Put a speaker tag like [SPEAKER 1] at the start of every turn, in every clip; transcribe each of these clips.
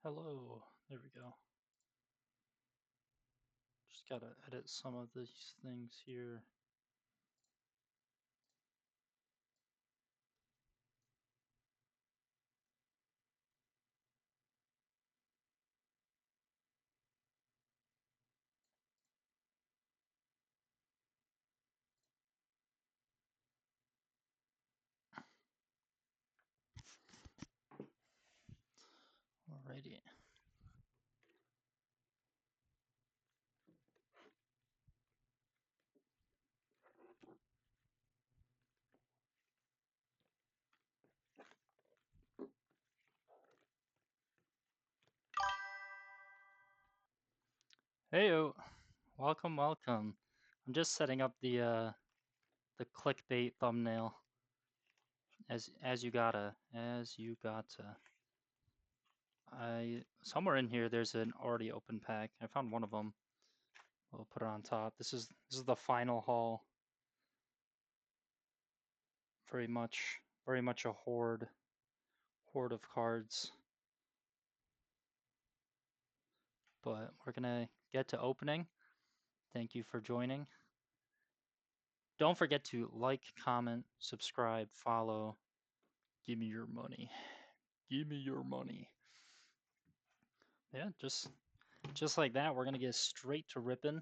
[SPEAKER 1] Hello. There we go. Just gotta edit some of these things here. Alrighty. Heyo. Welcome, welcome. I'm just setting up the clickbait thumbnail as you gotta. I somewhere in here there's an already open pack. I found one of them. We'll put it on top. This is the final haul. Very much a horde of cards. But we're gonna get to opening. Thank you for joining. Don't forget to like, comment, subscribe, follow. Give me your money. Give me your money. Yeah, just like that, we're gonna get straight to ripping.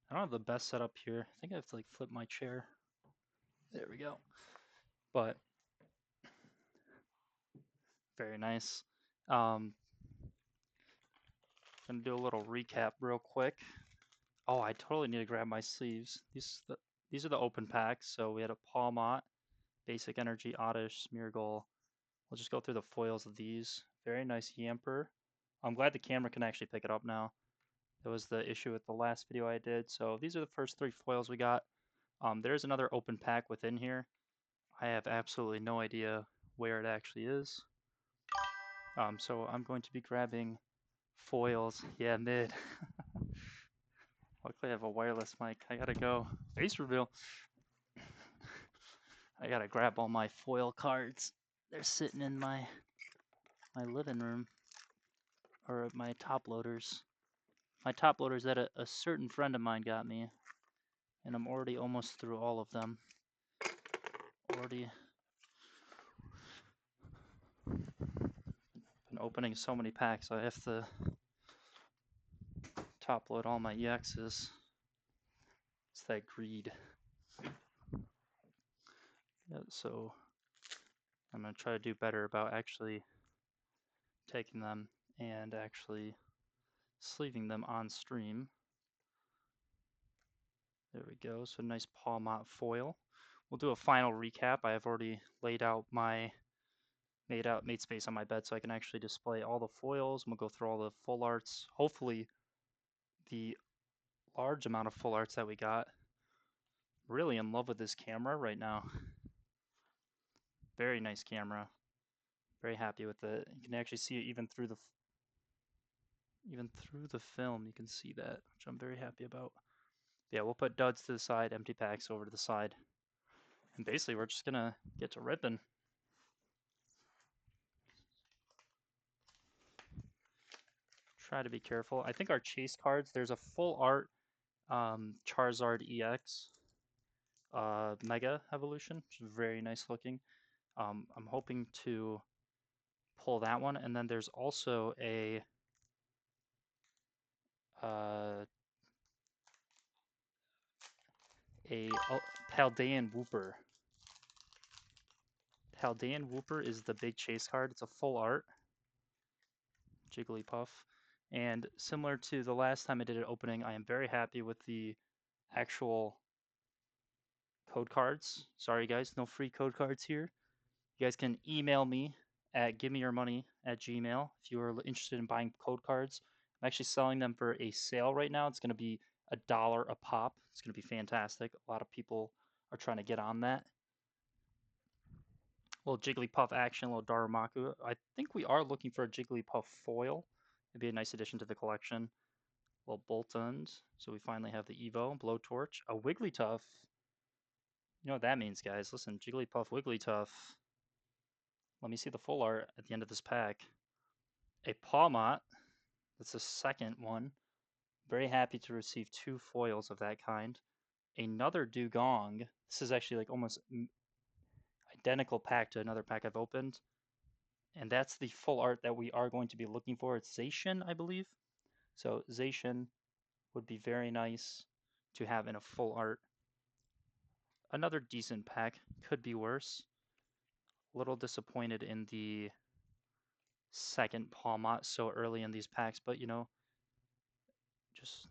[SPEAKER 1] I don't have the best setup here. I think I have to like flip my chair. There we go. But very nice. Gonna do a little recap real quick. Oh, I totally need to grab my sleeves. These are the open packs. So we had a Palmot, Basic Energy, Oddish, Smeargle. We'll just go through the foils of these. Very nice Yamper. I'm glad the camera can actually pick it up now. That was the issue with the last video I did. So these are the first three foils we got. There's another open pack within here. I have absolutely no idea where it actually is. So I'm going to be grabbing foils. Yeah, mid. Luckily I have a wireless mic. I gotta go. Face reveal. I gotta grab all my foil cards. They're sitting in my living room, or my top loaders. My top loaders that a certain friend of mine got me, and I'm already almost through all of them. Already been opening so many packs, I have to top load all my EXs. It's that greed. Yeah, so I'm gonna try to do better about actually taking them and actually sleeving them on stream. There we go. So nice Palmot foil. We'll do a final recap. I have already laid out my made space on my bed so I can actually display all the foils. We'll go through all the full arts. Hopefully the large amount of full arts that we got. Really in love with this camera right now. Very nice camera. Very happy with it. You can actually see it even through the film. You can see that, which I'm very happy about. Yeah, we'll put duds to the side, empty packs over to the side. And basically we're just gonna get to ripping. Try to be careful. I think our chase cards, there's a full art Charizard EX Mega Evolution, which is very nice looking. I'm hoping to pull that one, and then there's also uh, a Paldean Wooper. Paldean Wooper is the big chase card. It's a full art Jigglypuff, and similar to the last time I did an opening, I am very happy with the actual code cards. Sorry guys, no free code cards here. You guys can email me at givemeyourmoney@gmail if you are interested in buying code cards. I'm actually selling them for a sale right now. It's going to be $1 a pop. It's going to be fantastic. A lot of people are trying to get on that. A little Jigglypuff action, a little Darumaka. I think we are looking for a Jigglypuff foil. It'd be a nice addition to the collection. A little Boltund. So we finally have the Evo, Blowtorch, a Wigglytuff. You know what that means, guys. Listen, Jigglypuff, Wigglytuff. Let me see the full art at the end of this pack. A Pawmot. That's the second one. Very happy to receive 2 foils of that kind. Another Dugong. This is actually like almost identical pack to another pack I've opened. And that's the full art that we are going to be looking for. It's Zacian, I believe. So Zacian would be very nice to have in a full art. Another decent pack. Could be worse. A little disappointed in the second Pawmot so early in these packs, but you know, just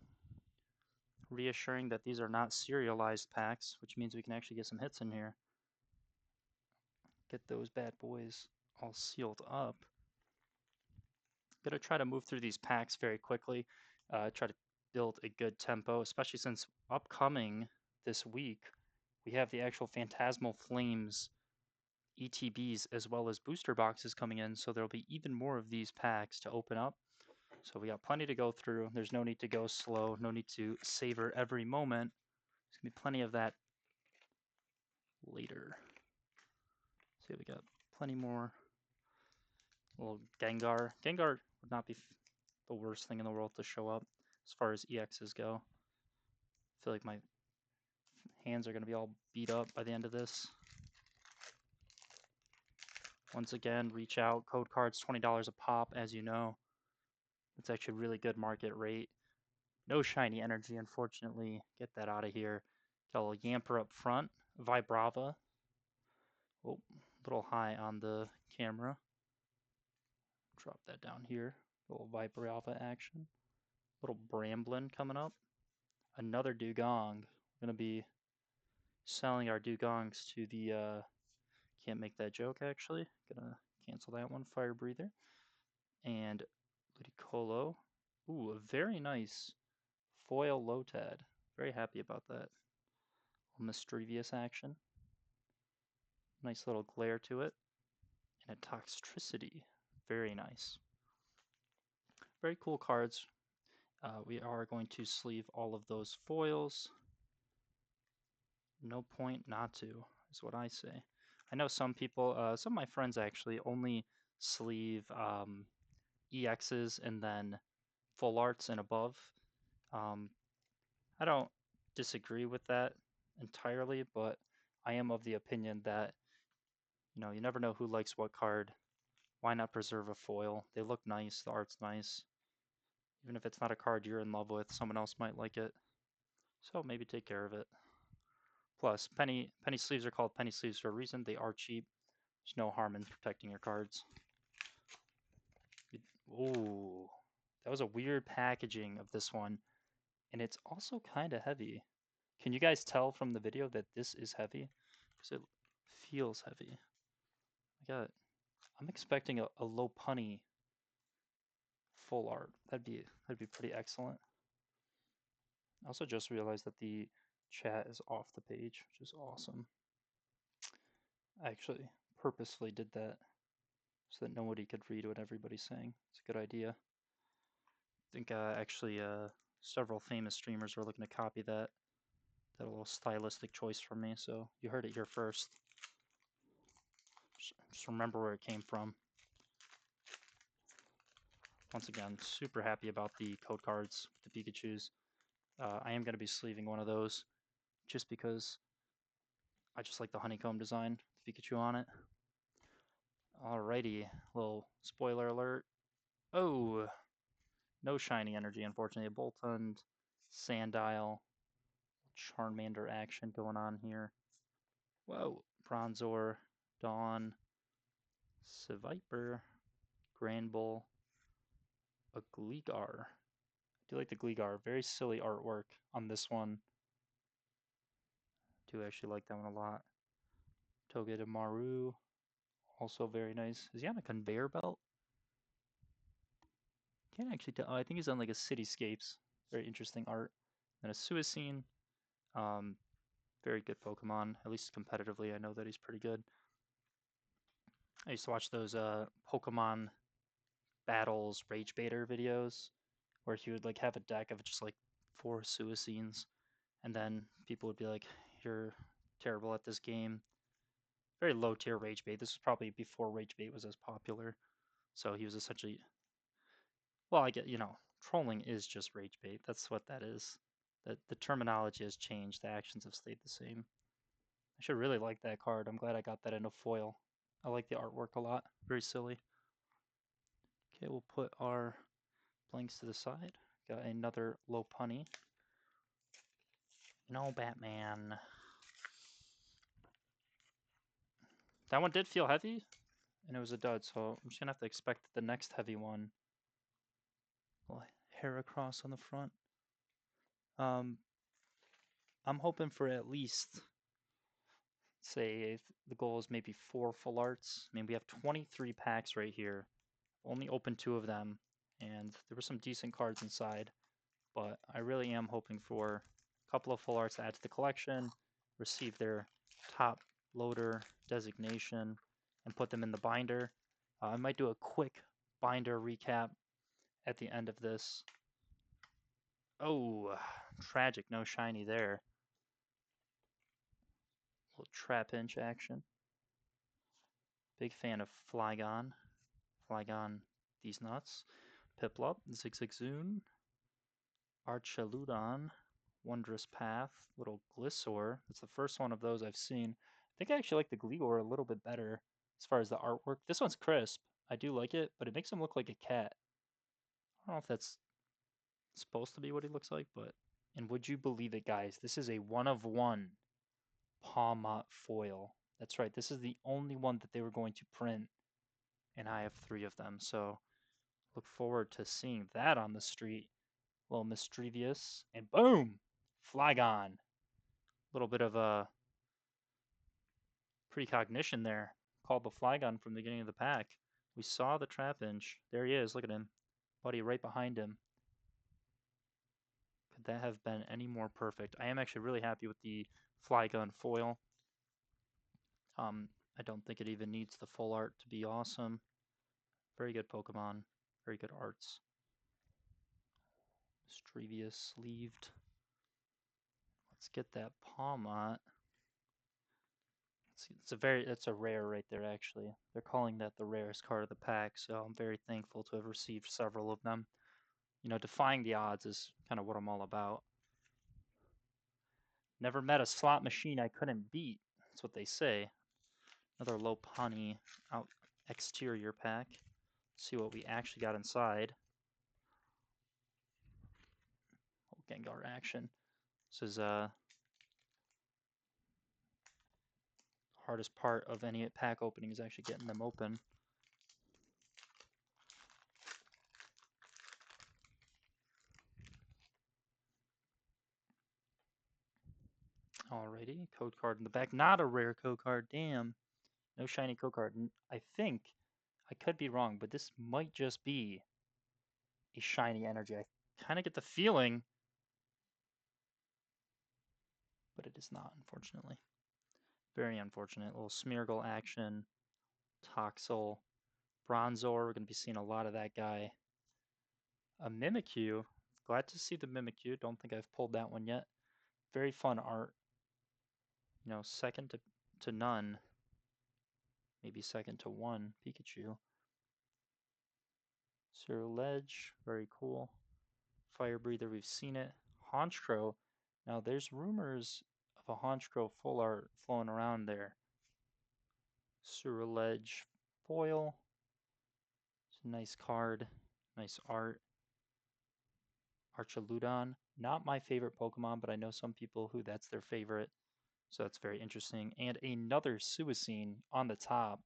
[SPEAKER 1] reassuring that these are not serialized packs, which means we can actually get some hits in here. Get those bad boys all sealed up. Gonna try to move through these packs very quickly, try to build a good tempo, especially since upcoming this week we have the actual Phantasmal Flames ETBs as well as booster boxes coming in, so there'll be even more of these packs to open up. So we got plenty to go through. There's no need to go slow, no need to savor every moment. There's gonna be plenty of that later. See, we got plenty more. Little Gengar. Gengar would not be the worst thing in the world to show up as far as EXs go. I feel like my hands are gonna be all beat up by the end of this. Once again, reach out. Code cards, $20 a pop, as you know. It's actually a really good market rate. No shiny energy, unfortunately. Get that out of here. Got a little Yamper up front. Vibrava. Oh, a little high on the camera. Drop that down here. A little Vibrava action. Little Bramblin coming up. Another Dugong. We're going to be selling our Dugongs to the... can't make that joke, actually. Gonna cancel that one. Fire Breather. And Ludicolo. Ooh, a very nice foil Lotad. Very happy about that. Mischievous action. Nice little glare to it. And a Toxtricity. Very nice. Very cool cards. We are going to sleeve all of those foils. No point not to, is what I say. I know some people, some of my friends actually only sleeve EXs and then full arts and above. I don't disagree with that entirely, but I am of the opinion that, you know, you never know who likes what card. Why not preserve a foil? They look nice, the art's nice. Even if it's not a card you're in love with, someone else might like it. So maybe take care of it. Plus, penny sleeves are called penny sleeves for a reason. They are cheap. There's no harm in protecting your cards. Ooh, that was a weird packaging of this one. And it's also kind of heavy. Can you guys tell from the video that this is heavy? Because it feels heavy. I'm expecting a low punny full art. That'd be pretty excellent. I also just realized that the chat is off the page, which is awesome. I actually purposefully did that so that nobody could read what everybody's saying. It's a good idea. I think actually several famous streamers were looking to copy that. That a little stylistic choice from me, so you heard it here first. Just remember where it came from. Once again, super happy about the code cards, the Pikachus. I am going to be sleeving one of those just because I just like the honeycomb design, the Pikachu on it. Alrighty, little spoiler alert. Oh, no shiny energy, unfortunately. A Boltund, Sandile, Charmander action going on here. Whoa, Bronzor, Dawn, Seviper, Granbull, a Gligar. I do like the Gligar. Very silly artwork on this one. Do actually like that one a lot. Togedemaru, also very nice. Is he on a conveyor belt? Can't actually tell. Oh, I think he's on like a cityscapes. Very interesting art. And a Suicune. Very good Pokemon. At least competitively, I know that he's pretty good. I used to watch those Pokemon battles rage baiter videos where he would like have a deck of just like 4 Suicines, and then people would be like, "You're terrible at this game." Very low tier rage bait. This was probably before rage bait was as popular, so he was essentially Well, I get, trolling is just rage bait. That's what that is. The terminology has changed. The actions have stayed the same. I should really like that card. I'm glad I got that in a foil. I like the artwork a lot. Very silly. Okay, we'll put our blanks to the side. Got another low punny. Batman. That one did feel heavy, and it was a dud, so I'm just gonna have to expect the next heavy one. Little hair across on the front. I'm hoping for at least, say, if the goal is maybe 4 full arts. I mean, we have 23 packs right here. Only opened 2 of them, and there were some decent cards inside. But I really am hoping for a couple of full arts to add to the collection, receive their top loader designation, and put them in the binder. I might do a quick binder recap at the end of this. Oh, tragic, no shiny there. Little trap inch action. Big fan of Flygon. Flygon, these nuts. Piplup, Zigzagoon, Archaludon, Wondrous Path, little Gliscor. It's the first one of those I've seen. I think I actually like the Gligor a little bit better as far as the artwork. This one's crisp. I do like it, but it makes him look like a cat. I don't know if that's supposed to be what he looks like, but... And would you believe it, guys? This is a 1-of-1 Palmot foil. That's right. This is the only one that they were going to print, and I have 3 of them. So look forward to seeing that on the street. A little mischievous, and boom, Flygon. A little bit of a precognition there. Called the Flygon from the beginning of the pack. We saw the Trapinch. There he is. Look at him, buddy, right behind him. Could that have been any more perfect? I am actually really happy with the Flygon foil. I don't think it even needs the full art to be awesome. Very good Pokemon. Very good arts. Mischievous sleeved. Let's get that Palmot. It's a rare right there, actually. They're calling that the rarest card of the pack, so I'm very thankful to have received several of them. Defying the odds is kind of what I'm all about. Never met a slot machine I couldn't beat. That's what they say. Another low punny out exterior pack. Let's see what we actually got inside. Oh, Gengar action. This is hardest part of any pack opening is actually getting them open. Alrighty, code card in the back. Not a rare code card, damn. No shiny code card. I think, I could be wrong, but this might just be a shiny energy. I kind of get the feeling, but it is not, unfortunately. Very unfortunate. A little Smeargle action. Toxel. Bronzor, we're going to be seeing a lot of that guy. A Mimikyu. Glad to see the Mimikyu. Don't think I've pulled that one yet. Very fun art. Second to none. Maybe second to 1 Pikachu. Sir Ledge, very cool. Fire Breather, we've seen it. Honchkrow. Now there's rumors of a Honchkrow full art flowing around there. Sir Ledge foil. It's a nice card. Nice art. Archaludon. Not my favorite Pokemon, but I know some people who that's their favorite. So that's very interesting. And another Suicune on the top.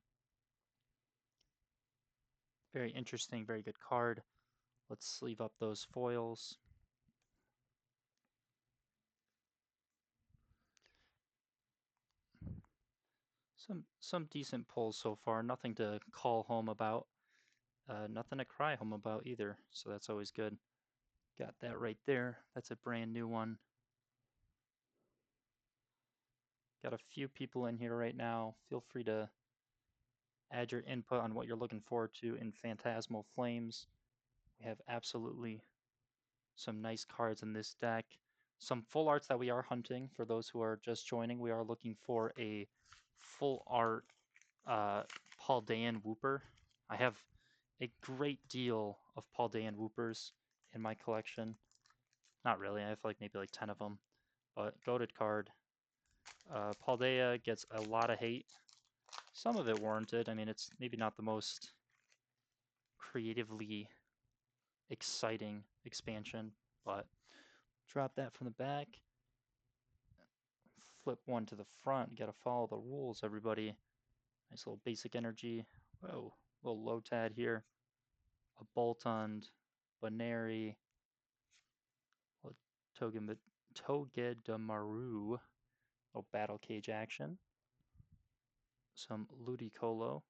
[SPEAKER 1] Very interesting, very good card. Let's sleeve up those foils. Some decent pulls so far. Nothing to call home about. Nothing to cry home about either. So that's always good. Got that right there. That's a brand new one. Got a few people in here right now. Feel free to add your input on what you're looking forward to in Phantasmal Flames. We have absolutely some nice cards in this deck. Some full arts that we are hunting. For those who are just joining, we are looking for a full art Paldean Wooper. I have a great deal of Paldean Whoopers in my collection. Not really, I have like maybe like 10 of them. But goated card. Paldea gets a lot of hate. Some of it warranted. I mean, it's maybe not the most creatively exciting expansion, but drop that from the back. Flip one to the front. You gotta follow the rules, everybody. Nice little basic energy. Whoa, little low tad here. A Boltund, Baneri, Togedemaru, little battle cage action. Some Ludicolo.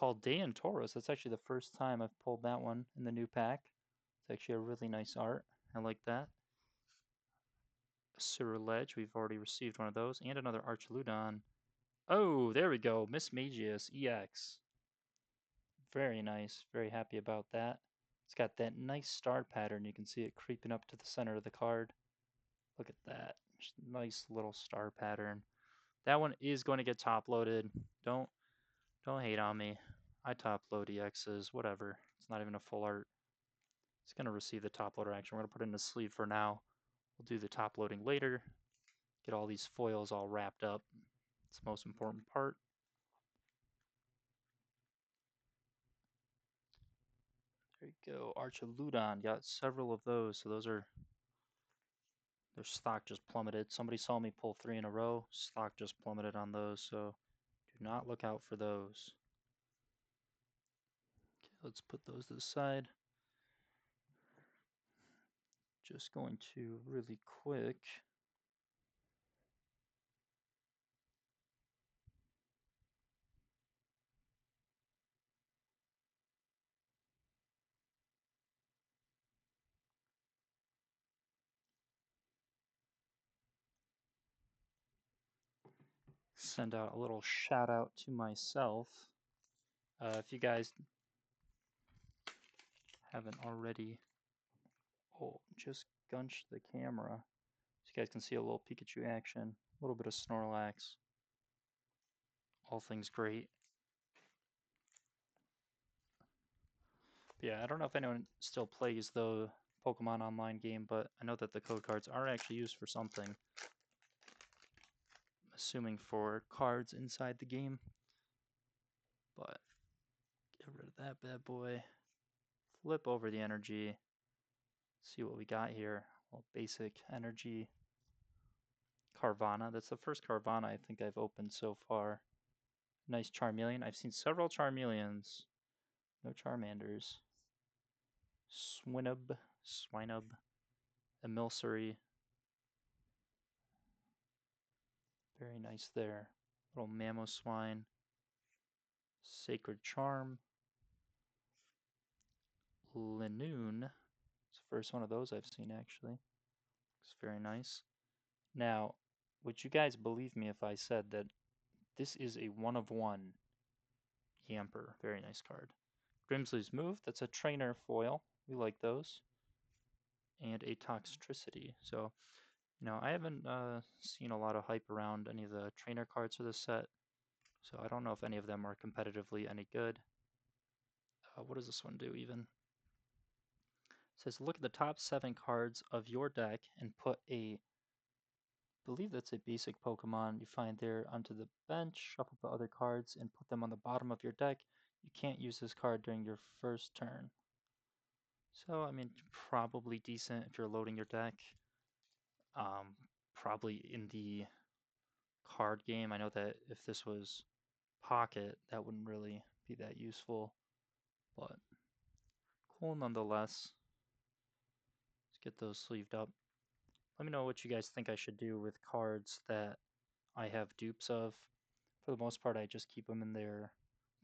[SPEAKER 1] Paldean Tauros. That's actually the first time I've pulled that one in the new pack. It's actually a really nice art. I like that. Ceruledge. We've already received one of those. And another Archaludon. Oh, there we go. Miss Magius EX. Very nice. Very happy about that. It's got that nice star pattern. You can see it creeping up to the center of the card. Look at that. Just nice little star pattern. That one is going to get top loaded. Don't hate on me. I top load EXs, whatever. It's not even a full art. It's going to receive the top loader action. We're going to put it in the sleeve for now. We'll do the top loading later. Get all these foils all wrapped up. It's the most important part. There you go. Archaludon. Got several of those. So those are... Their stock just plummeted. Somebody saw me pull 3 in a row. Stock just plummeted on those. So do not look out for those. Okay, let's put those to the side. Just going to really quick send out a little shout out to myself. If you guys haven't already, oh, just gunch the camera so you guys can see a little Pikachu action, a little bit of Snorlax. All things great. But yeah, I don't know if anyone still plays the Pokemon Online game, but I know that the code cards are actually used for something. Assuming for cards inside the game. But get rid of that bad boy. Flip over the energy. See what we got here. Well, basic energy. Carvana. That's the first Carvana I think I've opened so far. Nice Charmeleon. I've seen several Charmeleons. No Charmanders. Swinub, Emilsary. Very nice there. Little Mamoswine. Sacred Charm. Linoon. It's the first one of those I've seen actually. Looks very nice. Now, would you guys believe me if I said that this is a one of one Yamper? Very nice card. Grimsley's Move. That's a trainer foil. We like those. And a Toxtricity. So, you know, I haven't seen a lot of hype around any of the trainer cards for this set. So I don't know if any of them are competitively any good. What does this one do even? It says look at the top 7 cards of your deck and put a, I believe that's a basic Pokemon you find there onto the bench, shuffle the other cards, and put them on the bottom of your deck. You can't use this card during your first turn. So, I mean, probably decent if you're loading your deck. Probably in the card game. I know that if this was Pocket, that wouldn't really be that useful, but cool nonetheless. Let's get those sleeved up. Let me know what you guys think I should do with cards that I have dupes of. For the most part, I just keep them in their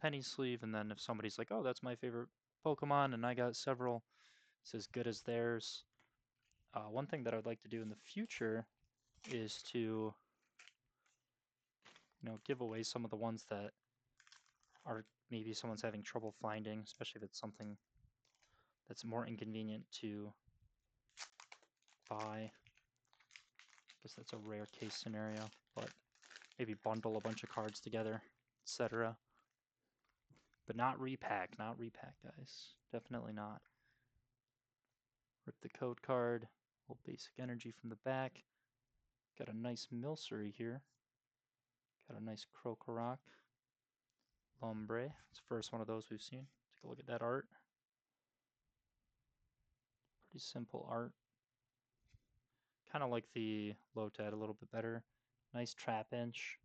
[SPEAKER 1] penny sleeve, and then if somebody's like, oh, that's my favorite Pokemon, and I got several, it's as good as theirs. One thing that I'd like to do in the future is to, give away some of the ones that are maybe someone's having trouble finding, especially if it's something that's more inconvenient to buy. I guess that's a rare case scenario, but maybe bundle a bunch of cards together. etc. But not repack, not repack, guys. Definitely not. Rip the code card. Little basic energy from the back. Got a nice Milcery here. Got a nice Krokorok. Lombre. It's the first one of those we've seen. Take a look at that art. Pretty simple art. Kind of like the Lotad a little bit better. Nice Trapinch.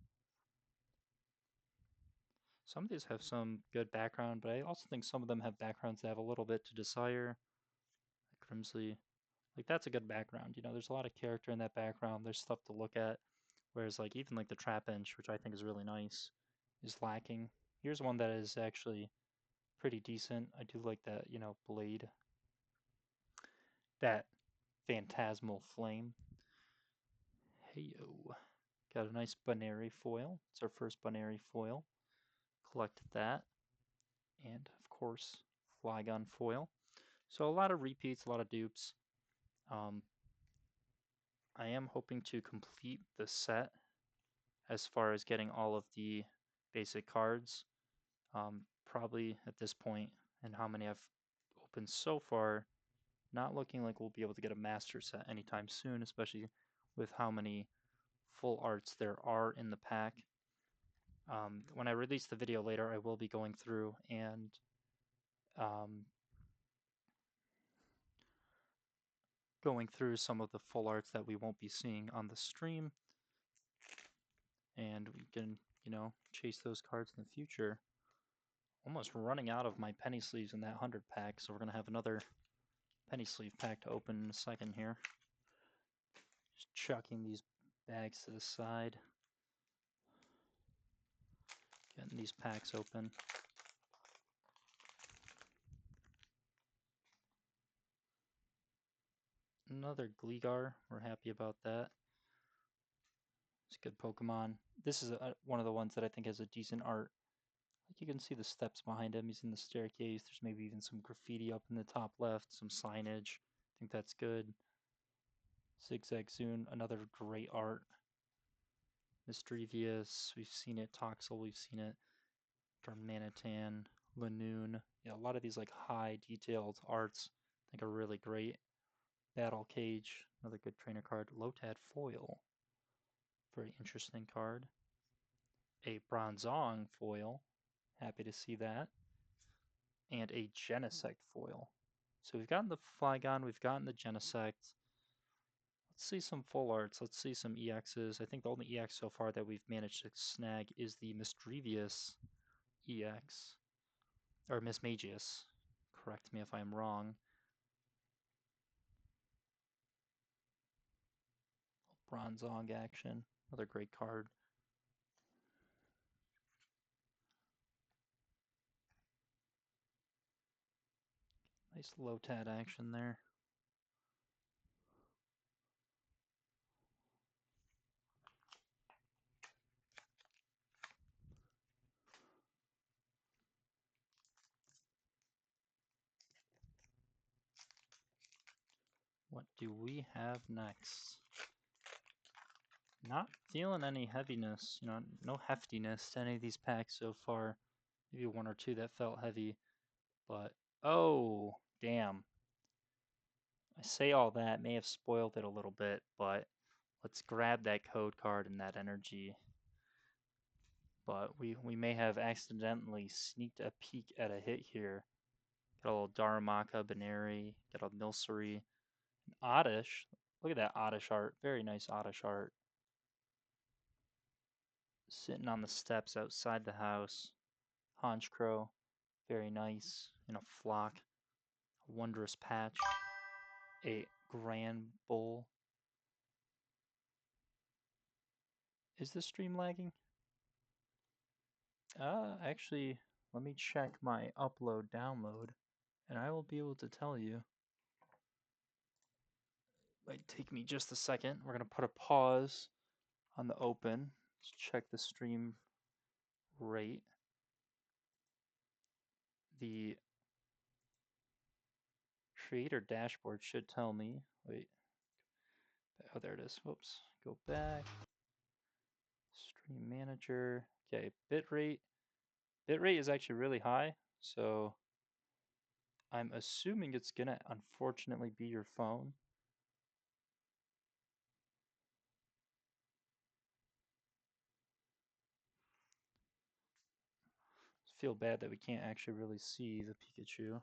[SPEAKER 1] Some of these have some good background, but I also think some of them have backgrounds that have a little bit to desire. Grimsley, like that's a good background. You know, there's a lot of character in that background. There's stuff to look at. Whereas like even like the Trapinch, which I think is really nice, is lacking. Here's one that is actually pretty decent. I do like that, you know, blade. That Phantasmal flame. Heyo. Got a nice Baneri foil. It's our first Baneri foil. Collected that. And of course, Flygon foil. So a lot of repeats, a lot of dupes. I am hoping to complete the set as far as getting all of the basic cards. Probably at this point, and how many I've opened so far, not looking like we'll be able to get a master set anytime soon, especially with how many full arts there are in the pack. When I release the video later, I will be going through and going through some of the full arts that we won't be seeing on the stream, and we can, you know, chase those cards in the future. Almost running out of my penny sleeves in that 100 pack, so we're going to have another penny sleeve pack to open in a second here. Just chucking these bags to the side. Getting these packs open. Another Gligar. We're happy about that. It's a good Pokemon. This is one of the ones that I think has a decent art. Like you can see the steps behind him. He's in the staircase. There's maybe even some graffiti up in the top left, some signage. I think that's good. Zigzag Zoon, another great art. Misdrevious, we've seen it. Toxel, we've seen it. Darmanitan, Lanoon. Yeah, a lot of these like high detailed arts I think are really great. Battle Cage, another good trainer card. Lotad Foil, very interesting card. A Bronzong Foil, happy to see that. And a Genesect Foil. So we've gotten the Flygon, we've gotten the Genesect. Let's see some full arts, let's see some EXs. I think the only EX so far that we've managed to snag is the Misdrevious EX. Or Mismagius. Correct me if I'm wrong. Bronzong action, another great card. Nice Lotad action there. What do we have next? Not feeling any heaviness, you know, no heftiness to any of these packs so far. Maybe one or two that felt heavy, but oh, damn. I say all that, may have spoiled it a little bit, but let's grab that code card and that energy. But we may have accidentally sneaked a peek at a hit here. Got a little Darumaka, Baneri, got a Milcery, an Oddish. Look at that Oddish art. Very nice Oddish art. Sitting on the steps outside the house. Honchkrow, very nice. In a flock. A wondrous patch. A grand bull. Is the stream lagging? Actually, let me check my upload download, and I will be able to tell you. Might take me just a second. We're gonna put a pause on the open. Let's check the stream rate. The creator dashboard should tell me. Wait. Oh, there it is. Whoops. Go back. Stream manager. Okay, bitrate. Bitrate is actually really high, so I'm assuming it's gonna unfortunately be your phone. Feel bad that we can't actually really see the Pikachu.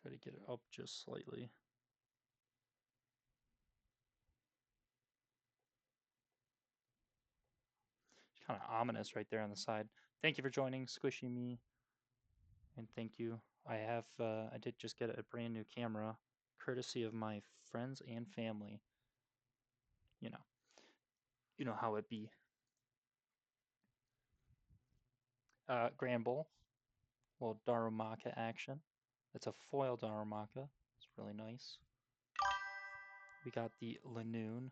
[SPEAKER 1] Try to get it up just slightly. It's kind of ominous right there on the side. Thank you for joining, Squishy Me, and thank you. I did just get a brand new camera, courtesy of my friends and family. You know, you know how it be. Granbull, little Darumaka action. It's a foil Darumaka. It's really nice. We got the Lanoon.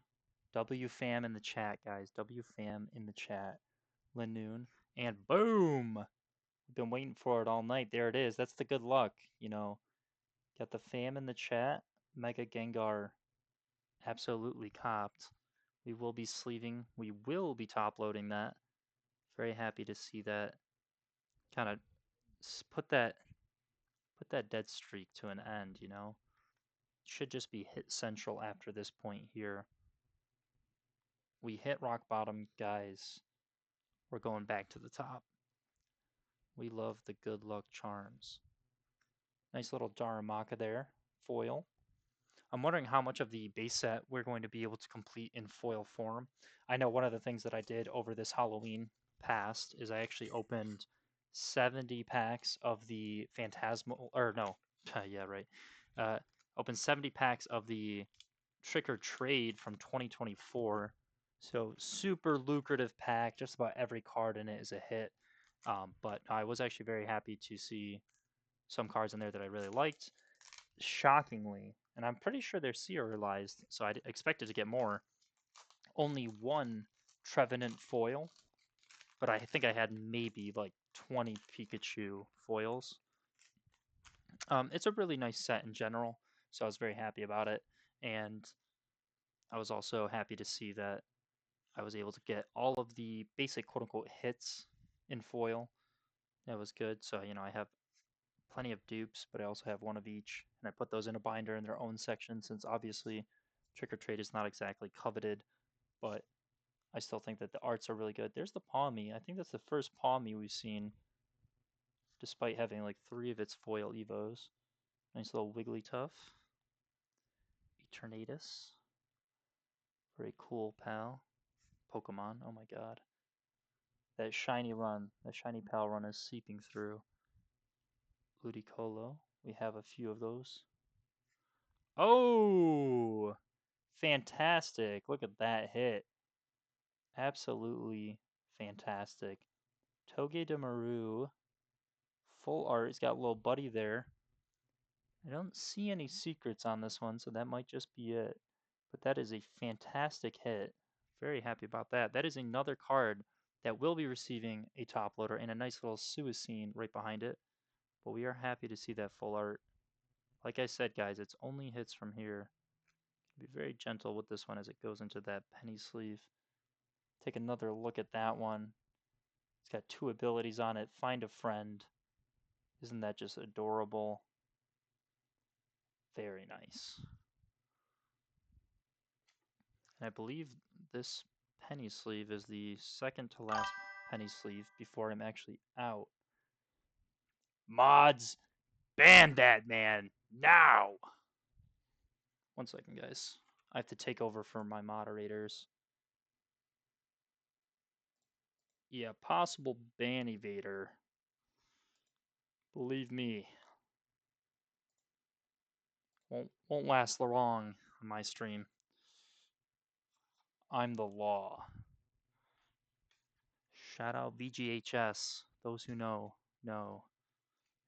[SPEAKER 1] WFAM in the chat, guys. WFAM in the chat. Lanoon. And boom! We've been waiting for it all night. There it is. That's the good luck, you know. Got the fam in the chat. Mega Gengar absolutely copped. We will be sleeving. We will be top loading that. Very happy to see that. Kind of put that dead streak to an end, you know. Should just be hit central after this point here. We hit rock bottom, guys. We're going back to the top. We love the good luck charms. Nice little Darumaka there. Foil. I'm wondering how much of the base set we're going to be able to complete in foil form. I know one of the things that I did over this Halloween past is I actually opened 70 packs of the Phantasmal, or no, yeah, right. Opened 70 packs of the Trick or Trade from 2024. So super lucrative pack. Just about every card in it is a hit. But I was actually very happy to see some cards in there that I really liked. Shockingly, and I'm pretty sure they're serialized, so I expected to get more. Only one Trevenant foil, but I think I had maybe like 20 Pikachu foils. It's a really nice set in general, so I was very happy about it. And I was also happy to see that I was able to get all of the basic quote unquote hits in foil. That was good. So, you know, I have plenty of dupes, but I also have one of each. And I put those in a binder in their own section since obviously Trick or Trade is not exactly coveted, but I still think that the arts are really good. There's the Pawmi. I think that's the first Pawmi we've seen, despite having like 3 of its foil Evos. Nice little Wigglytuff. Eternatus. Very cool, pal. Pokemon. Oh my god. That shiny pal run is seeping through. Ludicolo. We have a few of those. Oh! Fantastic. Look at that hit. Absolutely fantastic. Togedemaru. Full art. He's got a little buddy there. I don't see any secrets on this one, so that might just be it. But that is a fantastic hit. Very happy about that. That is another card that will be receiving a top loader and a nice little Suicune right behind it. But we are happy to see that full art. Like I said, guys, it's only hits from here. Be very gentle with this one as it goes into that penny sleeve. Take another look at that one. It's got 2 abilities on it. Find a friend. Isn't that just adorable? Very nice. And I believe this penny sleeve is the second to last penny sleeve before I'm actually out. Mods, ban that man now! One second, guys. I have to take over for my moderators. Yeah, possible ban evader. Believe me, won't last long on my stream. I'm the law. Shout out VGHS. Those who know, know.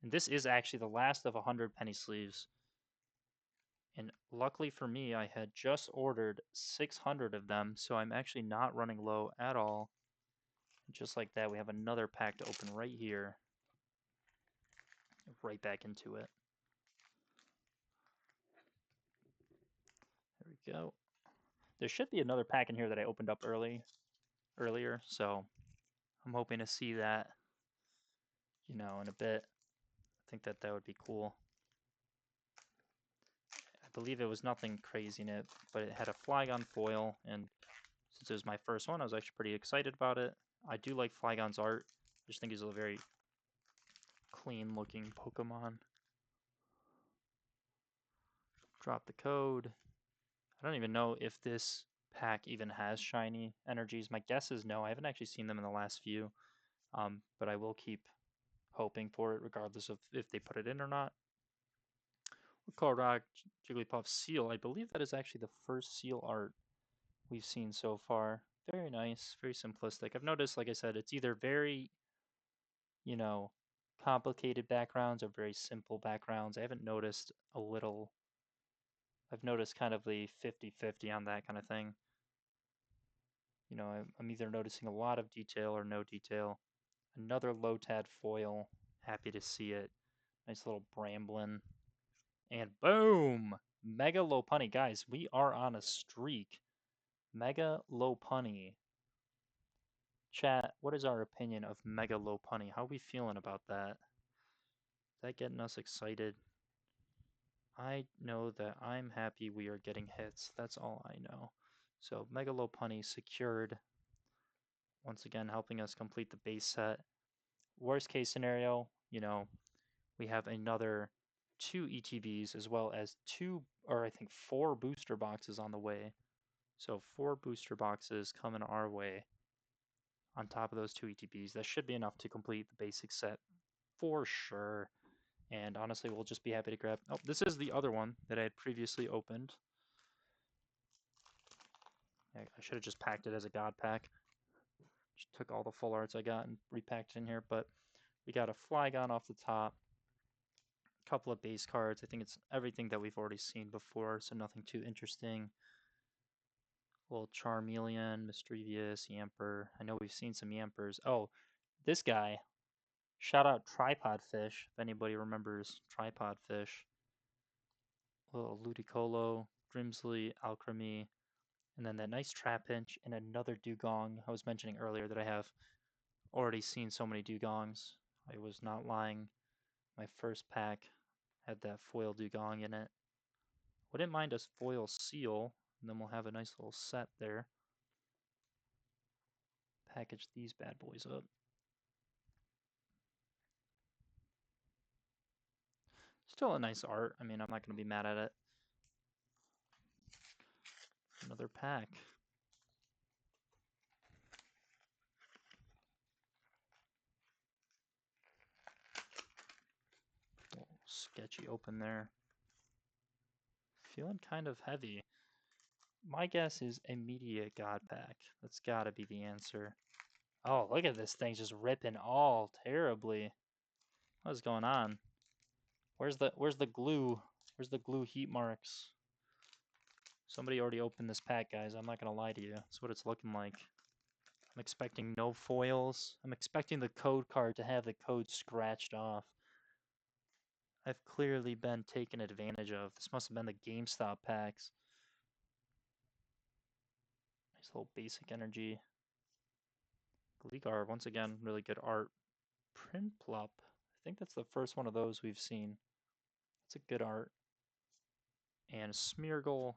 [SPEAKER 1] And this is actually the last of 100 penny sleeves. And luckily for me, I had just ordered 600 of them, so I'm actually not running low at all. Just like that, we have another pack to open right here. Right back into it. There we go. There should be another pack in here that I opened up early. earlier, so I'm hoping to see that, in a bit. I think that would be cool. I believe it was nothing crazy in it, but it had a Flygon foil, and since it was my first one, I was actually pretty excited about it. I do like Flygon's art. I just think he's a very clean-looking Pokemon. Drop the code. I don't even know if this pack even has shiny energies. My guess is no. I haven't actually seen them in the last few, but I will keep hoping for it regardless of if they put it in or not. Korok, Jigglypuff, Seal. I believe that is actually the first Seal art we've seen so far. Very nice, very simplistic. I've noticed, like I said, it's either very, you know, complicated backgrounds or very simple backgrounds. I haven't noticed a little, I've noticed kind of the 50-50 on that kind of thing. I'm either noticing a lot of detail or no detail. Another Lotad foil. Happy to see it. Nice little Bramblin. And boom! Mega Lopunny. Guys, we are on a streak. Mega Lopunny. Chat, what is our opinion of Mega Lopunny? How are we feeling about that? Is that getting us excited? I know that I'm happy we are getting hits. That's all I know. So Mega Lopunny secured. Once again, helping us complete the base set. Worst case scenario, we have another 2 ETBs as well as 2, or I think 4 booster boxes on the way. So 4 booster boxes coming our way on top of those 2 ETBs. That should be enough to complete the basic set for sure. And honestly, we'll just be happy to grab... Oh, this is the other one that I had previously opened. I should have just packed it as a God pack. Just took all the full arts I got and repacked it in here. But we got a Flygon off the top. A couple of base cards. I think it's everything that we've already seen before, so nothing too interesting. A little Charmeleon, Mischievous, Yamper. I know we've seen some Yampers. Oh, this guy. Shout out Tripod Fish, if anybody remembers Tripod Fish. A little Ludicolo, Grimsley, Alchemy, and then that nice Trapinch and another Dugong. I was mentioning earlier that I have already seen so many Dugongs. I was not lying. My first pack had that foil Dugong in it. Wouldn't mind a foil Seal, and then we'll have a nice little set there. Package these bad boys up. Still a nice art. I mean, I'm not going to be mad at it. Another pack. Sketchy open there. Feeling kind of heavy. My guess is immediate God pack. That's got to be the answer. Oh, look at this thing just ripping all terribly. What's going on? Where's the glue? Where's the glue heat marks? Somebody already opened this pack, guys. I'm not gonna lie to you. That's what it's looking like. I'm expecting no foils. I'm expecting the code card to have the code scratched off. I've clearly been taken advantage of. This must have been the GameStop packs. Nice little basic energy. Gligar, once again, really good art. Prinplup. I think that's the first one of those we've seen. It's a good art. And Smeargle,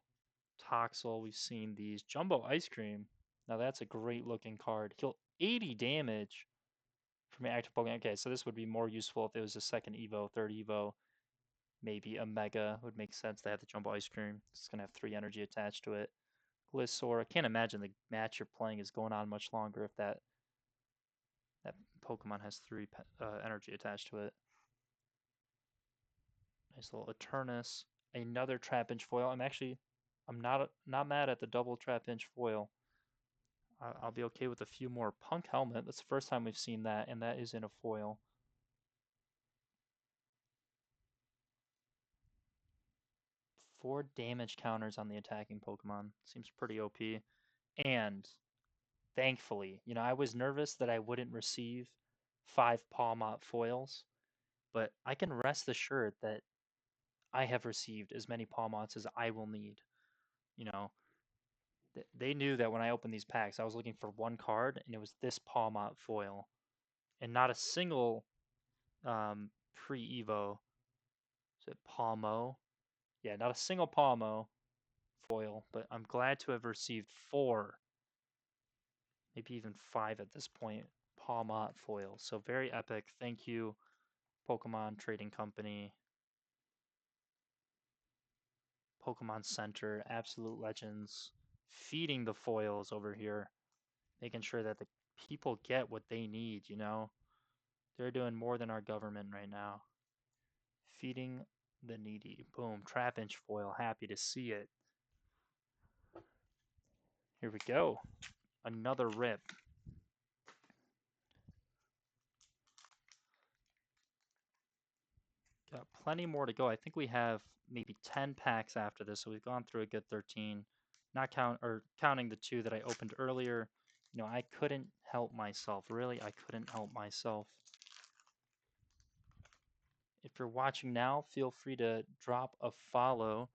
[SPEAKER 1] Toxel, we've seen these. Jumbo Ice Cream. Now that's a great looking card. Heal 80 damage from an active Pokemon. Okay, so this would be more useful if it was a second Evo, third Evo. Maybe a Mega would make sense to have the Jumbo Ice Cream. It's going to have 3 energy attached to it. Glissaur. I can't imagine the match you're playing is going on much longer if that Pokemon has 3 energy attached to it. Nice little Eternus. Another Trapinch foil. I'm not mad at the double Trapinch foil. I'll be okay with a few more. Punk Helmet. That's the first time we've seen that, and that is in a foil. Four damage counters on the attacking Pokemon. Seems pretty OP. And thankfully, I was nervous that I wouldn't receive 5 Pawmot foils, but I can rest assured that I have received as many Pawmots as I will need. They knew that when I opened these packs, I was looking for one card, and it was this Palmot foil, and not a single pre-Evo. Is it Palmo? Yeah, not a single Palmo foil, but I'm glad to have received 4, maybe even 5 at this point, Palmot foils. So very epic. Thank you, Pokemon Trading Company, Pokemon Center, Absolute Legends, feeding the foils over here, making sure that the people get what they need, you know? They're doing more than our government right now. Feeding the needy. Boom, Trapinch foil, happy to see it. Here we go. Another rip. Got plenty more to go. I think we have maybe 10 packs after this, so we've gone through a good 13. Not counting the 2 that I opened earlier. You know, I couldn't help myself. Really, I couldn't help myself. If you're watching now, feel free to drop a follow.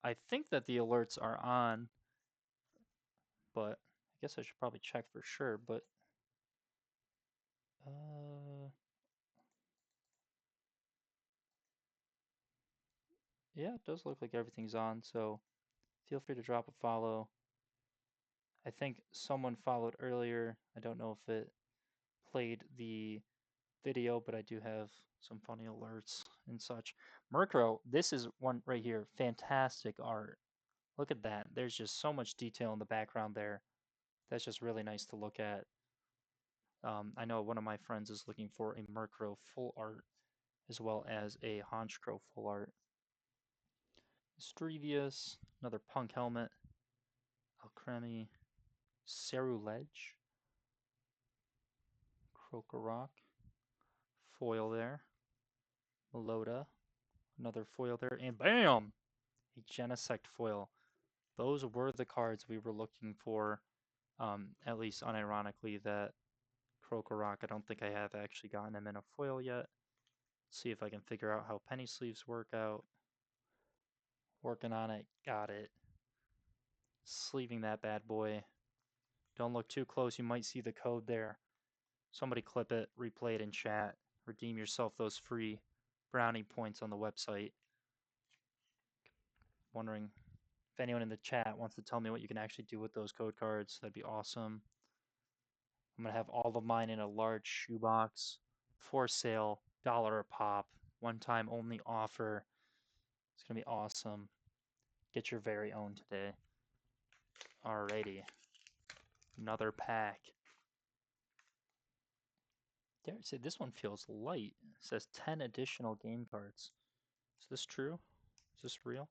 [SPEAKER 1] I think that the alerts are on, but I guess I should probably check for sure. But yeah, it does look like everything's on. So feel free to drop a follow. I think someone followed earlier. I don't know if it played the video, but I do have some funny alerts and such. Murkrow, this is one right here. Fantastic art. Look at that. There's just so much detail in the background there. That's just really nice to look at. I know one of my friends is looking for a Murkrow full art as well as a Honchkrow full art. Strevius, another Punk Helmet, Alcremie, Cerulege, Krokorok, foil there, Melota, another foil there, and BAM! A Genesect foil. Those were the cards we were looking for, at least unironically, that Krokorok. I don't think I have actually gotten him in a foil yet. See if I can figure out how penny sleeves work out. Working on it. Got it. Sleeving that bad boy. Don't look too close. You might see the code there. Somebody clip it, replay it in chat. Redeem yourself those free brownie points on the website. Wondering if anyone in the chat wants to tell me what you can actually do with those code cards. That'd be awesome. I'm going to have all of mine in a large shoebox for sale, $1 a pop, one time only offer. It's going to be awesome. Get your very own today. Alrighty. Another pack. Dare say this one feels light. It says 10 additional game cards. Is this true? Is this real?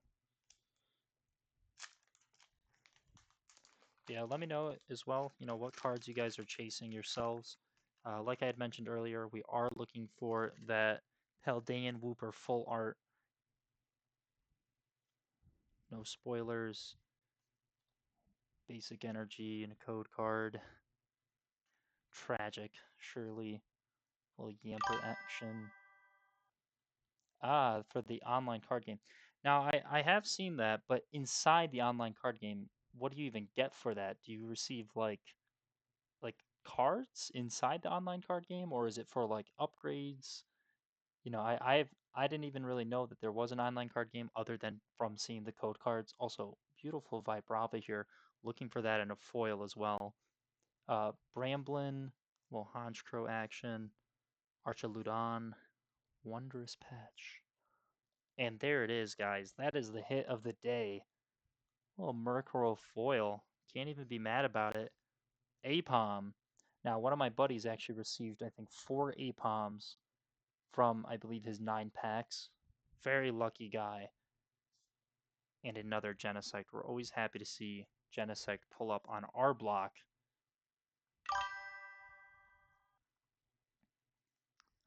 [SPEAKER 1] Yeah, let me know as well, you know, what cards you guys are chasing yourselves. Like I had mentioned earlier, we are looking for that Paldean Wooper full art. No spoilers. Basic energy and a code card. Tragic, surely. Little Yamper action. Ah, for the online card game. Now, I have seen that, but inside the online card game, what do you even get for that? Do you receive like cards inside the online card game, or is it for like upgrades? You know, I didn't even really know that there was an online card game other than from seeing the code cards. Also, beautiful Vibrava here. Looking for that in a foil as well. Bramblin, little Honchkrow action. Archaludon, Wondrous Patch. And there it is, guys. That is the hit of the day. Little Murkrow foil. Can't even be mad about it. Apom. Now, one of my buddies actually received, I think, 4 Apoms from, I believe, his 9 packs. Very lucky guy. And another Genesect. We're always happy to see Genesect pull up on our block.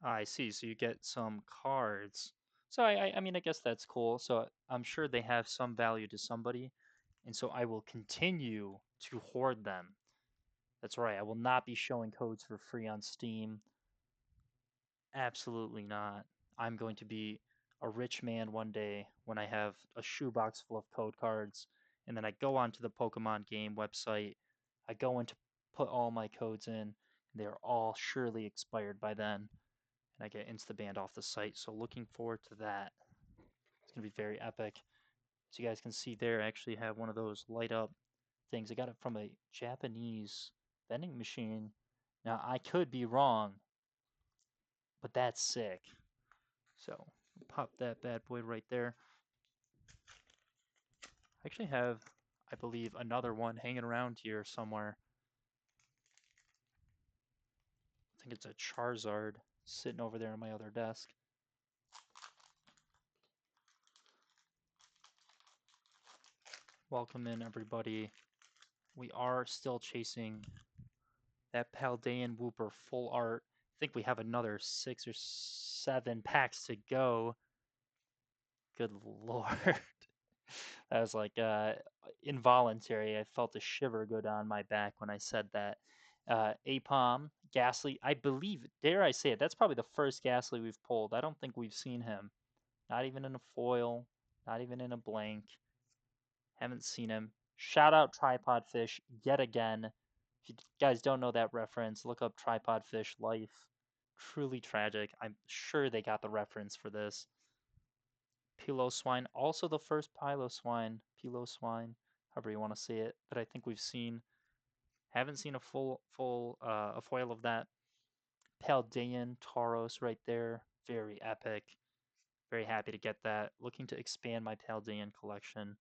[SPEAKER 1] I see. So you get some cards. So I mean, I guess that's cool. So I'm sure they have some value to somebody. And so I will continue to hoard them. That's right. I will not be showing codes for free on Steam. Absolutely not. I'm going to be a rich man one day when I have a shoebox full of code cards and then I go onto the Pokemon game website. I go in to put all my codes in, and they're all surely expired by then, and I get insta-banned off the site. So looking forward to that. It's gonna be very epic. As you guys can see there, I actually have one of those light up things. I got it from a Japanese vending machine. Now I could be wrong, but that's sick. So pop that bad boy right there. I actually have, I believe, another one hanging around here somewhere. I think it's a Charizard sitting over there on my other desk. Welcome in, everybody. We are still chasing that Paldean Wooper full art. I think we have another 6 or 7 packs to go. Good lord. That was like involuntary. I felt a shiver go down my back when I said that. Apom, Ghastly, I believe, dare I say it, that's probably the first Ghastly we've pulled. I don't think we've seen him. Not even in a foil, not even in a blank. Haven't seen him. Shout out Tripod Fish yet again. If you guys don't know that reference, look up Tripod Fish Life. Truly tragic. I'm sure they got the reference for this. Piloswine, also the first Piloswine, however you want to say it, that I think we've seen. Haven't seen a full a foil of that. Paldean Tauros right there, very epic. Very happy to get that. Looking to expand my Paldean collection.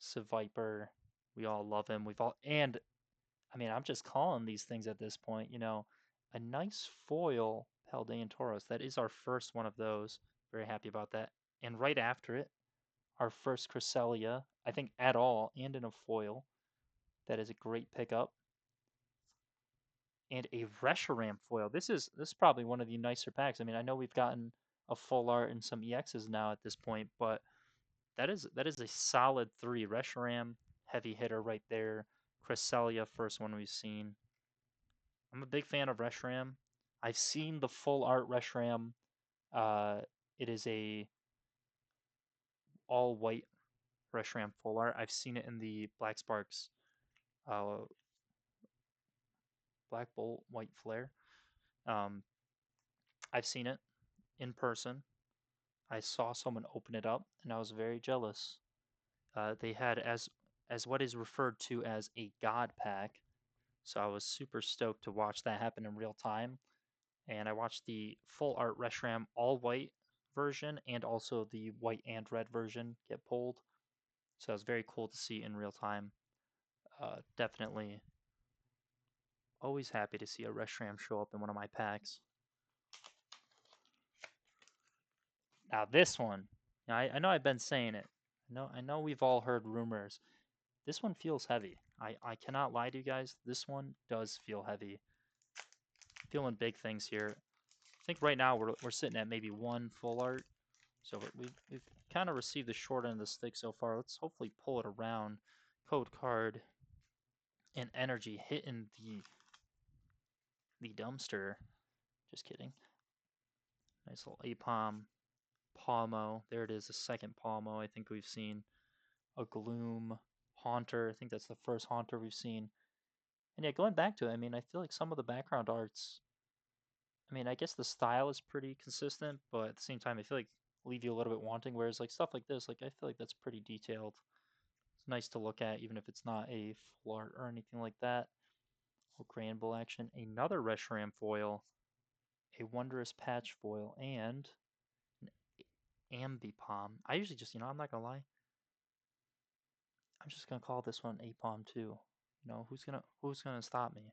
[SPEAKER 1] Seviper, we all love him. We've all, and I mean, I'm just calling these things at this point. A nice foil Paldean Tauros. That is our first one of those. Very happy about that. And right after it, our first Cresselia, I think at all, and in a foil. That is a great pickup. And a Reshiram foil. This is probably one of the nicer packs. I mean, I know we've gotten a full art and some EXs now at this point, but that is a solid 3. Reshiram, heavy hitter right there. Cresselia, first one we've seen. I'm a big fan of Reshiram. I've seen the full art Reshiram. Uh, it is a all white Reshiram full art. I've seen it in the Black Sparks uh, Black Bolt White Flare. Um, I've seen it in person. I saw someone open it up, and I was very jealous. They had as what is referred to as a God pack, so I was super stoked to watch that happen in real time. And I watched the full art Reshiram all white version and also the white and red version get pulled. So it was very cool to see in real time. Definitely always happy to see a Reshiram show up in one of my packs. Now this one, I know I've been saying it. I know we've all heard rumors. This one feels heavy. I cannot lie to you guys. This one does feel heavy. Feeling big things here. I think right now we're sitting at maybe one full art. So we've kind of received the short end of the stick so far. Let's hopefully pull it around. Code card and energy hitting the dumpster. Just kidding. Nice little Apom. Palmo. There it is, the second Palmo I think we've seen. A Gloom. Haunter. I think that's the first Haunter we've seen. And yeah, going back to it, I mean, I feel like some of the background arts, I mean, I guess the style is pretty consistent, but at the same time, I feel like leave you a little bit wanting. Whereas like stuff like this, like I feel like that's pretty detailed. It's nice to look at, even if it's not a full art or anything like that. Oh, Granbull action. Another Reshiram foil, a Wondrous Patch foil, and an Ambipom. I usually just, I'm not gonna lie. I'm just gonna call this one Apom too. Who's gonna stop me?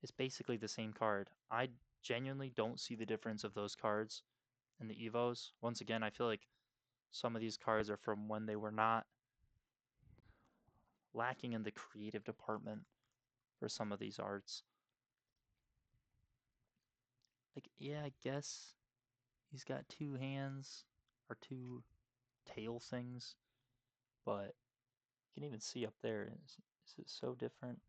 [SPEAKER 1] It's basically the same card. I genuinely don't see the difference of those cards in the Evos. Once again, I feel like some of these cards are from when they were not lacking in the creative department for some of these arts. Like, yeah, I guess he's got 2 hands or 2 tail things, but you can even see up there. Is it so different?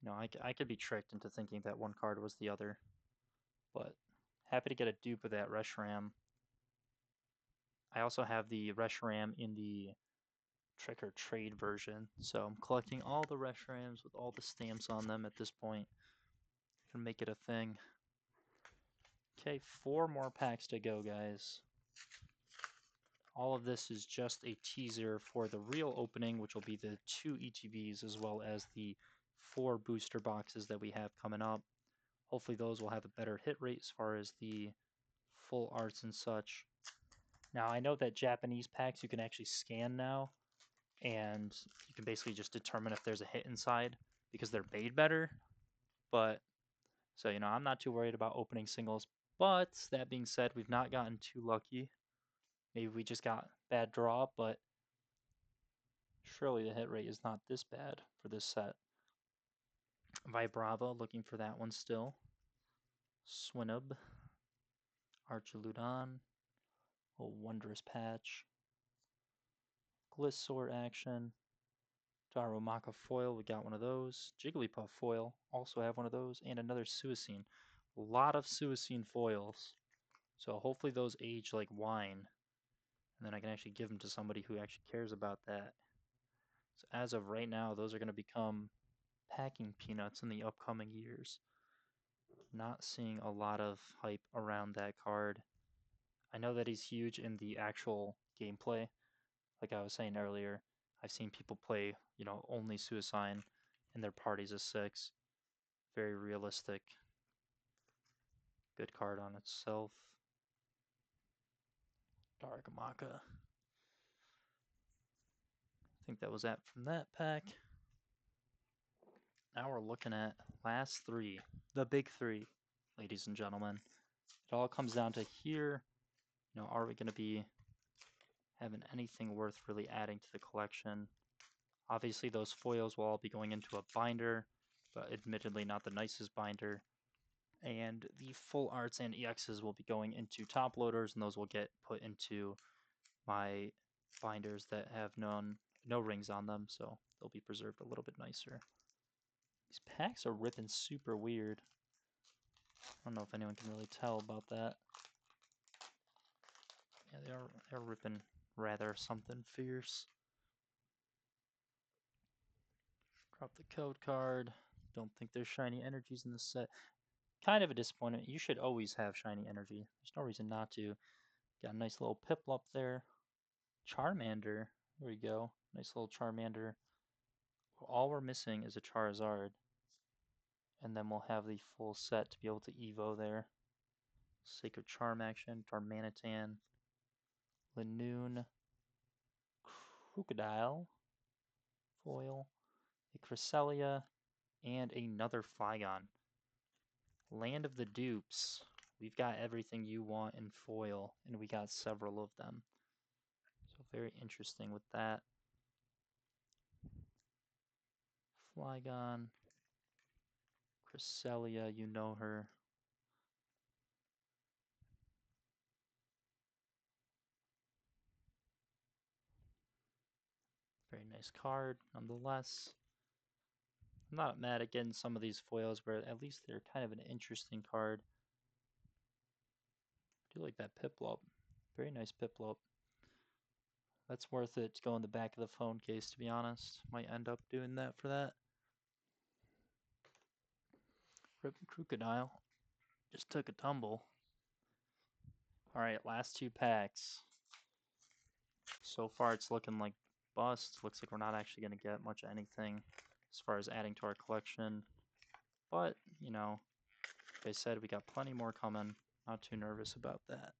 [SPEAKER 1] I could be tricked into thinking that one card was the other, but happy to get a dupe of that Reshiram. I also have the Reshiram in the trick or trade version. So I'm collecting all the Reshrams with all the stamps on them at this point. Can make it a thing. Okay, 4 more packs to go, guys. All of this is just a teaser for the real opening, which will be the 2 ETBs as well as the 4 booster boxes that we have coming up. Hopefully those will have a better hit rate as far as the full arts and such. Now, I know that Japanese packs you can actually scan now, and you can basically just determine if there's a hit inside because they're made better. But, so, I'm not too worried about opening singles. But, that being said, we've not gotten too lucky. Maybe we just got bad draw, but surely the hit rate is not this bad for this set. Vibrava, looking for that one still. Swinub. Archaludon. A Wondrous Patch. Glissaur action. Darumaka foil, we got one of those. Jigglypuff foil, also have one of those. And another Suicune. A lot of Suicune foils. So hopefully those age like wine. And then I can actually give them to somebody who actually cares about that. So as of right now, those are going to become packing peanuts in the upcoming years. Not seeing a lot of hype around that card. I know that he's huge in the actual gameplay. Like I was saying earlier, I've seen people play, only Suicide in their parties of 6. Very realistic. Good card on itself. Darumaka. I think that was that from that pack. Now we're looking at last 3. The big 3, ladies and gentlemen. It all comes down to here. Are we going to be having anything worth really adding to the collection? Obviously, those foils will all be going into a binder, but admittedly not the nicest binder. And the full arts and EXs will be going into top loaders, and those will get put into my binders that have no rings on them, so they'll be preserved a little bit nicer. These packs are ripping super weird. I don't know if anyone can really tell about that. Yeah, they're ripping rather something fierce. Drop the code card. Don't think there's shiny energies in this set. Kind of a disappointment. You should always have shiny energy. There's no reason not to. Got a nice little Piplup there. Charmander. There we go. Nice little Charmander. All we're missing is a Charizard. And then we'll have the full set to be able to Evo there. Sacred Charm action. Darmanitan. Linoon. Crocodile. Foil. A Cresselia. And another Flygon. Land of the Dupes. We've got everything you want in foil, and we got several of them. So very interesting with that. Flygon. Cresselia, you know her. Very nice card, nonetheless. I'm not mad at getting some of these foils, but at least they're kind of an interesting card. I do like that Piplup. Very nice Piplup. That's worth it to go in the back of the phone case, to be honest. Might end up doing that for that. Rip Crocodile. Just took a tumble. Alright, last 2 packs. So far it's looking like bust. Looks like we're not actually going to get much of anything as far as adding to our collection. But, like I said, we got plenty more coming. Not too nervous about that.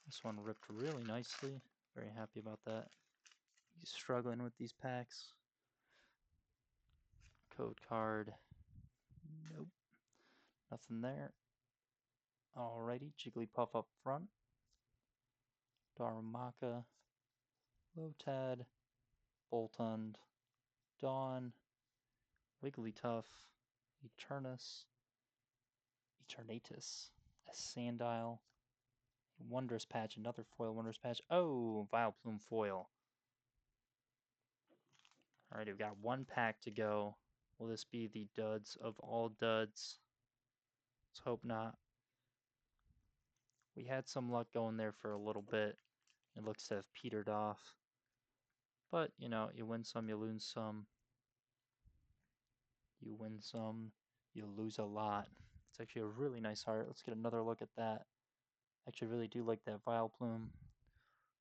[SPEAKER 1] This one ripped really nicely. Very happy about that. He's struggling with these packs. Code card. Nope. Nothing there. Alrighty, Jigglypuff up front. Darumaka. Lotad. Boltund. Dawn. Wigglytuff. Eternus. Eternatus. A Sandile. Wondrous Patch, another foil Wondrous Patch. Oh, Vileplume foil. Alright, we've got 1 pack to go. Will this be the duds of all duds? Let's hope not. We had some luck going there for a little bit. It looks to have petered off. But, you know, you win some, you lose some. You win some, you lose a lot. It's actually a really nice art. Let's get another look at that. I actually really do like that vial plume.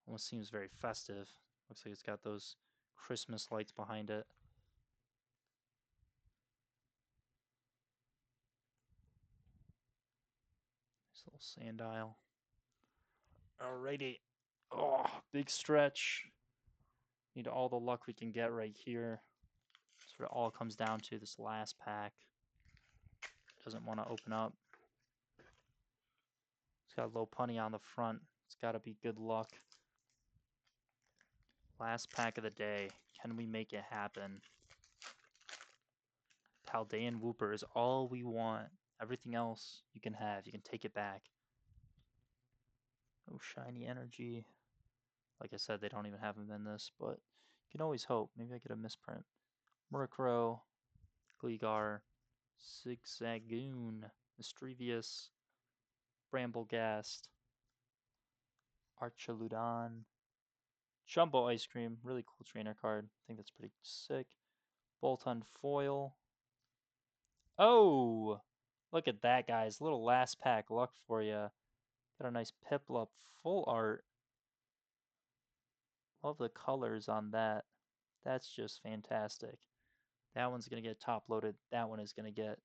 [SPEAKER 1] Almost seems very festive. Looks like it's got those Christmas lights behind it. Nice little sand isle. Alrighty. Oh, big stretch. Need all the luck we can get right here. So it all comes down to this last pack. Doesn't want to open up. It's got low punny on the front. It's got to be good luck. Last pack of the day. Can we make it happen? Paldean Whooper is all we want. Everything else you can have. You can take it back. Oh, shiny energy. Like I said, they don't even have them in this, but you can always hope. Maybe I get a misprint. Murkrow, Gligar, Zigzagoon, Mischievous, Bramblegast, Archaludon, Jumbo Ice Cream, really cool trainer card. I think that's pretty sick. Bolton Foil. Oh! Look at that, guys. Little last pack luck for you. Got a nice Piplup full art. Love the colors on that. That's just fantastic. That one's going to get top loaded. That one is going to get...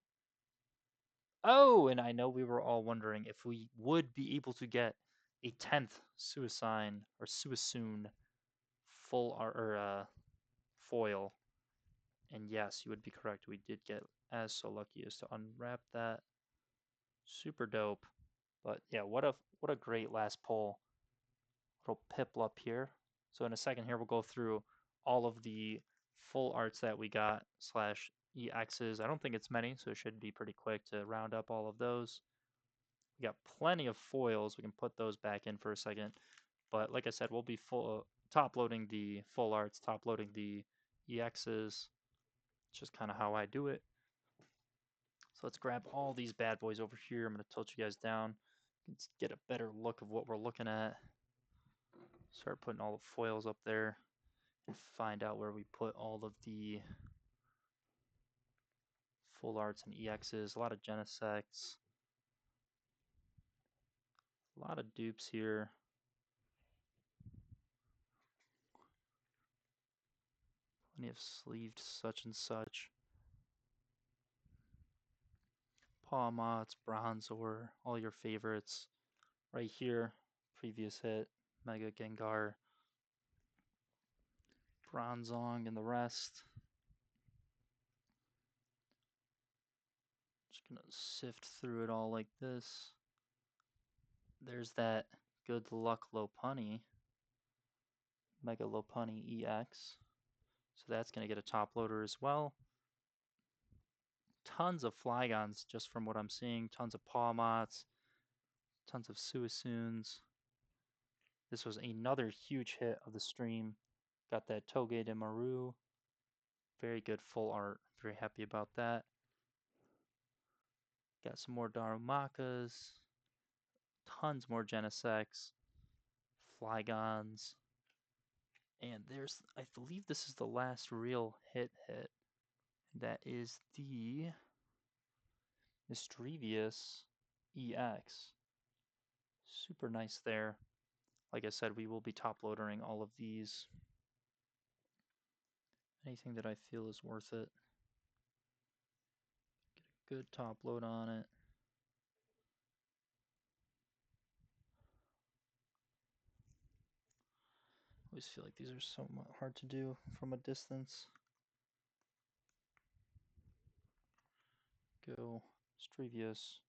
[SPEAKER 1] Oh! And I know we were all wondering if we would be able to get a 10th Suicune or Suisoon full art or foil. And yes, you would be correct. We did get as so lucky as to unwrap that. Super dope. But yeah, what a great last pull. Little Piplup here. So in a second here, we'll go through all of the full arts that we got slash EXs. I don't think it's many, so it should be pretty quick to round up all of those. We got plenty of foils. We can put those back in for a second. But like I said, we'll be top loading the full arts, top loading the EXs. It's just kind of how I do it. So let's grab all these bad boys over here. I'm going to tilt you guys down. Let's get a better look of what we're looking at. Start putting all the foils up there and find out where we put all of the full arts and EXs. A lot of Genesects. A lot of dupes here. Plenty of sleeved such and such. Pawmots, Bronzor, all your favorites. Right here, previous hit, Mega Gengar, Bronzong, and the rest. Just gonna sift through it all like this. There's that good luck Lopunny, Mega Lopunny EX. So that's gonna get a top loader as well. Tons of Flygons just from what I'm seeing. Tons of Pawmots, tons of Suisoons. This was another huge hit of the stream. Got that Togedemaru. Maru. Very good full art. Very happy about that. Got some more Darumakas. Tons more Genesects. Flygons. And there's, I believe this is the last real hit. That is the Mischievous EX. Super nice there. Like I said, we will be top loading all of these. Anything that I feel is worth it. Get a good top load on it. I always feel like these are so hard to do from a distance. Go Mischievous,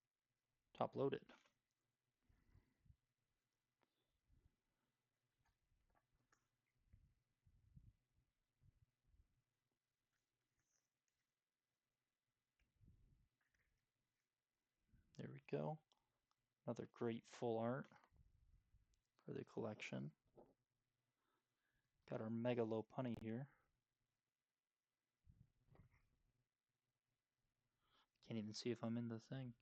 [SPEAKER 1] top loaded. There we go. Another great full art for the collection. Got our Mega Lopunny here. Can't even see if I'm in the thing.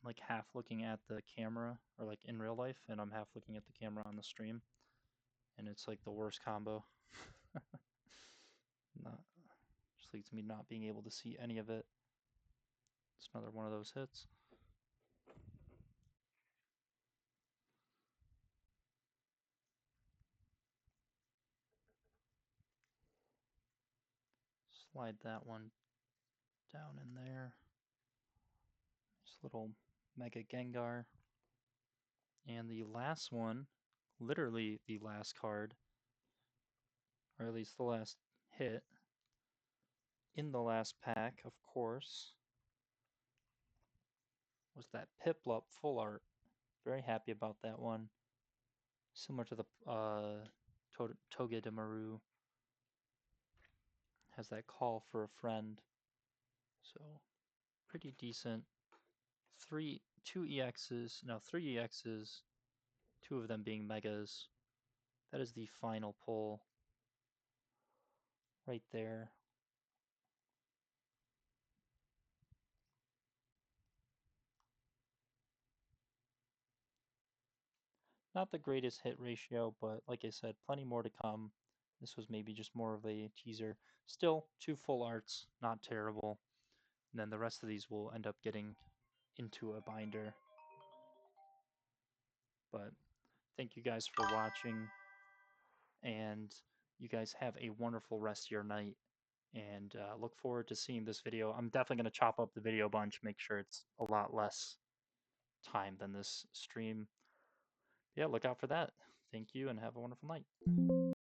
[SPEAKER 1] like half looking at the camera or like in real life, and I'm half looking at the camera on the stream, and it's like the worst combo. Not just leads me not being able to see any of it. It's another one of those hits. Slide that one down in there. This little Mega Gengar. And the last one, literally the last card, or at least the last hit, in the last pack, of course, was that Piplup full art. Very happy about that one. Similar to the Togedemaru. Has that call for a friend. So, pretty decent. Three EXs, two of them being Megas. That is the final pull right there. Not the greatest hit ratio, but like I said, plenty more to come. This was maybe just more of a teaser. Still, two full arts, not terrible. And then the rest of these will end up getting into a binder. But thank you guys for watching, and you guys have a wonderful rest of your night. And look forward to seeing this video. I'm definitely going to chop up the video a bunch, make sure it's a lot less time than this stream. Yeah, look out for that. Thank you, and have a wonderful night.